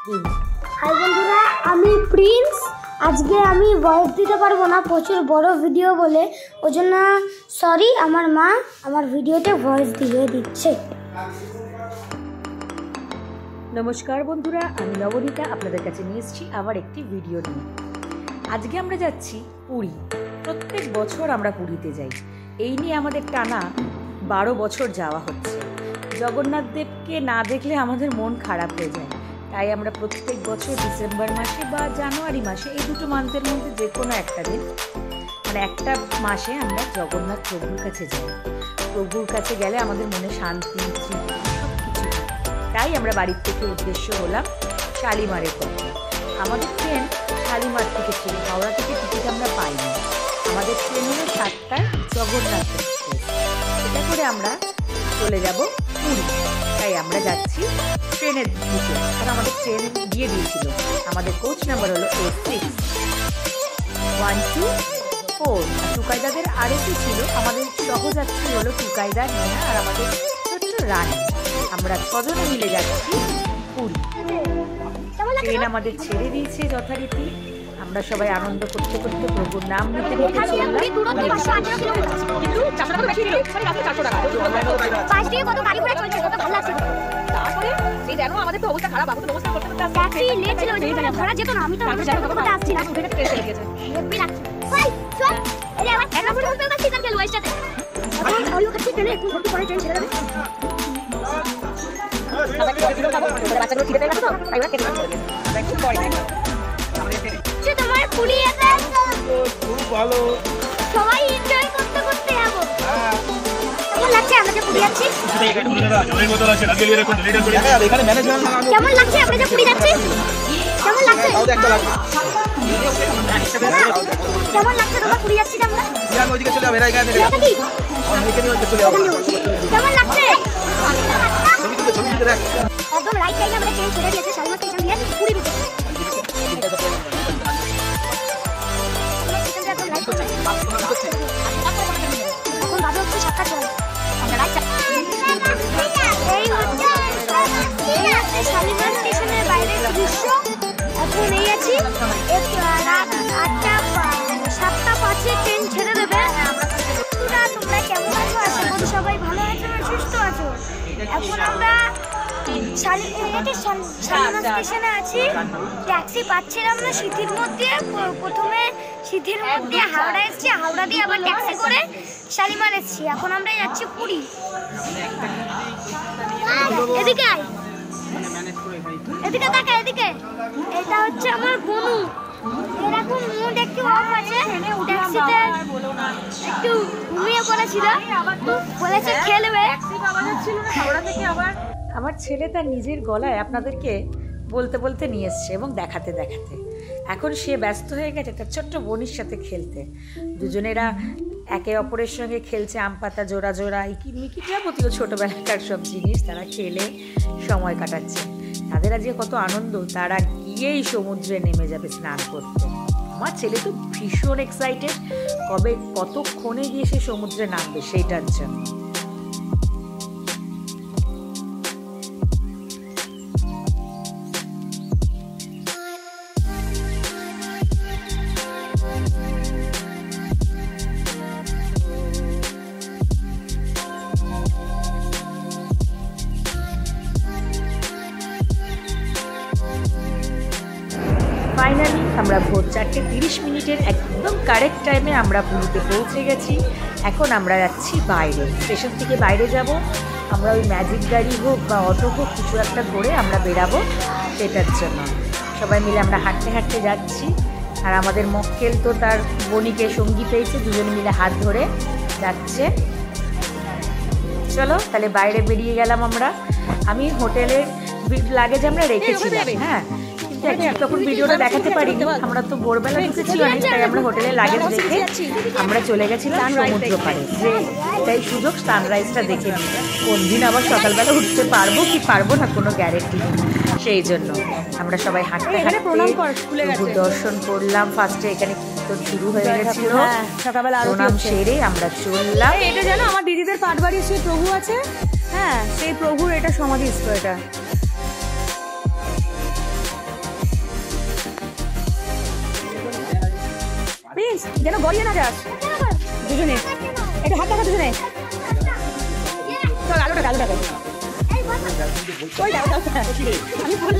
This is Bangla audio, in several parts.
দিন। হাই বন্ধুরা, আমি প্রিন্স। আজকে আমি ভয়েস দিতে পারবো না, প্রচুর বড় ভিডিও বলে, ওই জন্য সরি। আমার মা আমার ভিডিওতে ভয়েস দিয়ে দিচ্ছে। নমস্কার বন্ধুরা, আমি নবনীতা আপনাদের কাছে নিয়ে এসেছি আবার একটি ভিডিও নিয়ে। আজকে আমরা যাচ্ছি পুরী। প্রত্যেক বছর আমরা পুরীতে যাই, এই নিয়ে আমাদের টানা 12 বছর যাওয়া হচ্ছে। জগন্নাথ দেবকে না দেখলে আমাদের মন খারাপ হয়ে যায়, তাই আমরা প্রত্যেক বছর ডিসেম্বর মাসে বা জানুয়ারি মাসে, এই দুটো মান্থের মধ্যে যে কোনো একটা দিন, মানে একটা মাসে আমরা জগন্নাথ প্রভুর কাছে যাই। প্রভুর কাছে গেলে আমাদের মনে শান্তি, তৃপ্তি সব কিছু। তাই আমরা বাড়ির থেকে উদ্দেশ্য হলাম শালিমারের পথে। আমাদের ট্রেন শালিমার থেকে ছিল, হাওড়া থেকে টিকিট আমরা পাইনি। আমাদের ট্রেন হলো 7টায় জগন্নাথ এক্সপ্রেস। এটা করে আমরা চলে যাব পুরী। তাই আমরা যাচ্ছি ট্রেনের দিকে, কারণ আমাদের ট্রেন দিয়ে দিয়েছিল। আমাদের কোচ নাম্বার হলো A6124। আর টুকাইদাদের আরেকটি ছিল, আমাদের সহযাত্রী হলো টুকাইদার নেয়া আর আমাদের ছোট্ট রানী। আমরা 6 জনে মিলে যাচ্ছি পুরী। ট্রেন আমাদের ছেড়ে দিয়েছে যথারীতি। আমরা সবাই আনন্দ করতে করতে প্রভুর নাম নিতে নিতে চললাম। আমাদের তো অবস্থা খারাপ, আমাদের তো অবস্থা করতে করতে ট্যাক্সি লেট ছিল, ওই জন্য ধরা যেত না। আমি তো আমাদের সাথে কথা আসছি না, ওটা ট্রেন চলে গেছে। হেপি লাগছে ভাই, চল এই আবার একটা ফটো উঠতে পারছি না, চল ওইটাতে ওই ওখানে ট্রেনে একটু ঘুরতে পড়ে ট্রেন ছেড়ে দেবে। বাচ্চাগুলো খিদে পেয়ে গেছে তো, তাই ওরা খেতে চলে গেছে। একটু পরে যে তোমার পুরী আছে খুব ভালো, সবাই এনজয় করতে করতে যাবো। কেমন লাগছে আমরা যে পুরী যাচ্ছি? কেমন লাগছে আমরা যে পুরী যাচ্ছি? কেমন লাগছে? কেমন লাগছে তোমরা পুরী যাচ্ছি আমরা? কেমন লাগছে? একদম রাইট টাইমে আমরা ট্রেন ছেড়ে দিয়েছে শালিমার স্টেশন দিয়ে পুরী ঢুকে। এখন বাজে হচ্ছে 7টা 12। আমরা রাইট শালিমার স্টেশনের বাইরের দৃশ্য। এখন এই আছি, 7টা 5-এ ট্রেন ছেড়ে দেবে। তোমরা কেমন আছো? আশা করি সবাই ভালো আছো আর সুস্থ আছো। এখন আমরা শালিমার স্টেশনে আছি, ট্যাক্সি পাচ্ছিলাম না সিটির মধ্যে। প্রথমে সিটির মধ্যে হাওড়া এসেছি, হাওড়া দিয়ে আবার ট্যাক্সি করে শালিমার এসেছি। এখন আমরা যাচ্ছি পুরী। এদিকে আয়, এদিকে তাকা, এদিকে। এটা হচ্ছে আমার বনু, এরকম মুড একটু অফ আছে। ট্যাক্সিতে একটু ঘুমিয়ে পড়েছিল, বলেছে খেলবে। হাওড়া থেকে আবার আমার ছেলে তার নিজের গলায় আপনাদেরকে বলতে বলতে নিয়ে এসছে এবং দেখাতে দেখাতে। এখন সে ব্যস্ত হয়ে গেছে তার ছোট্ট বোনের সাথে খেলতে। দুজনেরা একে অপরের সঙ্গে খেলছে, আম পাতা জোড়া জোড়া, ইকিমিকি যাবতীয় ছোটোবেলাকার সব জিনিস তারা খেলে সময় কাটাচ্ছে। তাদের আজকে কত আনন্দ, তারা গিয়েই সমুদ্রে নেমে যাবে স্নান করতে। আমার ছেলে তো ভীষণ এক্সাইটেড, কবে কতক্ষণে গিয়ে সে সমুদ্রে নামবে সেইটার জন্য। ফাইনালি আমরা ভোর 4:30 একদম কারেক্ট টাইমে আমরা পুরীতে পৌঁছে গেছি। এখন আমরা যাচ্ছি বাইরে, স্টেশন থেকে বাইরে যাব। আমরা ওই ম্যাজিক গাড়ি হোক বা অটো হোক কিছু একটা করে আমরা বেরাবো সেটার জন্য। সবাই মিলে আমরা হাঁটতে হাঁটতে যাচ্ছি। আর আমাদের মক্কেল তো তার বোনিকে সঙ্গী পেয়েছে, দুজনে মিলে হাত ধরে যাচ্ছে। চলো তাহলে বাইরে বেরিয়ে গেলাম আমরা। আমি হোটেলের লাগেজ আমরা রেখেছিলাম, হ্যাঁ, তখন ভিডিওটা দেখাতে পারিনি। আমরা তো ভোরবেলা ঢুকেছি অনেক, তাই আমরা হোটেলে লাগেজ রেখে আমরা চলে গেছিলাম সমুদ্র পাড়ে, যে এটাই সুযোগ সানরাইজটা দেখে নিই। কোন দিন আবার সকালবেলা উঠতে পারবো কি পারবো না কোনো গ্যারেন্টি নেই। সেই জন্য আমরা সবাই হাঁটতে হাঁটতে প্রভুর দর্শন করলাম। ফার্স্টে এখানে কীর্তন শুরু হয়ে গেছিল, সকালবেলা প্রণাম সেরে আমরা চললাম। এটা জানো আমার দিদিদের পাটবাড়ির সেই প্রভু আছে, হ্যাঁ সেই প্রভুর এটা সমাধিস্থ। এটা যেন গড়িয়ে না যাস দুজনে, একটু হাত দেখা দুজনে। চল আলোটা আলোটা ওই দাও আমি বল।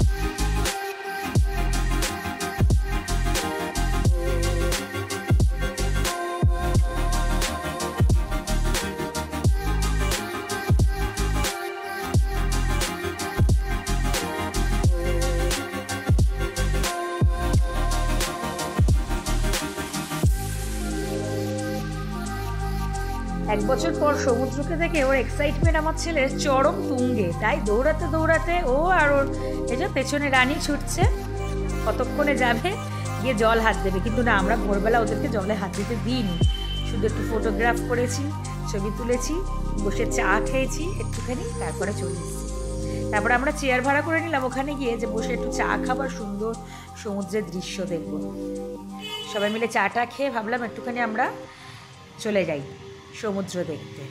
1 বছর পর সমুদ্রকে দেখে ওর এক্সাইটমেন্ট আমার ছেলের চরম তুঙ্গে, তাই দৌড়াতে দৌড়াতে ও আর ওর এই যে পেছনে রানী ছুটছে, কতক্ষণে যাবে গিয়ে জল হাত দেবে। কিন্তু না, আমরা ভোরবেলা ওদেরকে জলে হাত দিতে দিইনি, শুধু একটু ফটোগ্রাফ করেছি, ছবি তুলেছি, বসে চা খেয়েছি একটুখানি, তারপরে চলে এসেছি। তারপরে আমরা চেয়ার ভাড়া করে নিলাম ওখানে গিয়ে, যে বসে একটু চা খাবার, সুন্দর সমুদ্রের দৃশ্য দেখব। সবাই মিলে চাটা খেয়ে ভাবলাম একটুখানি আমরা চলে যাই সমুদ্র দেখতে।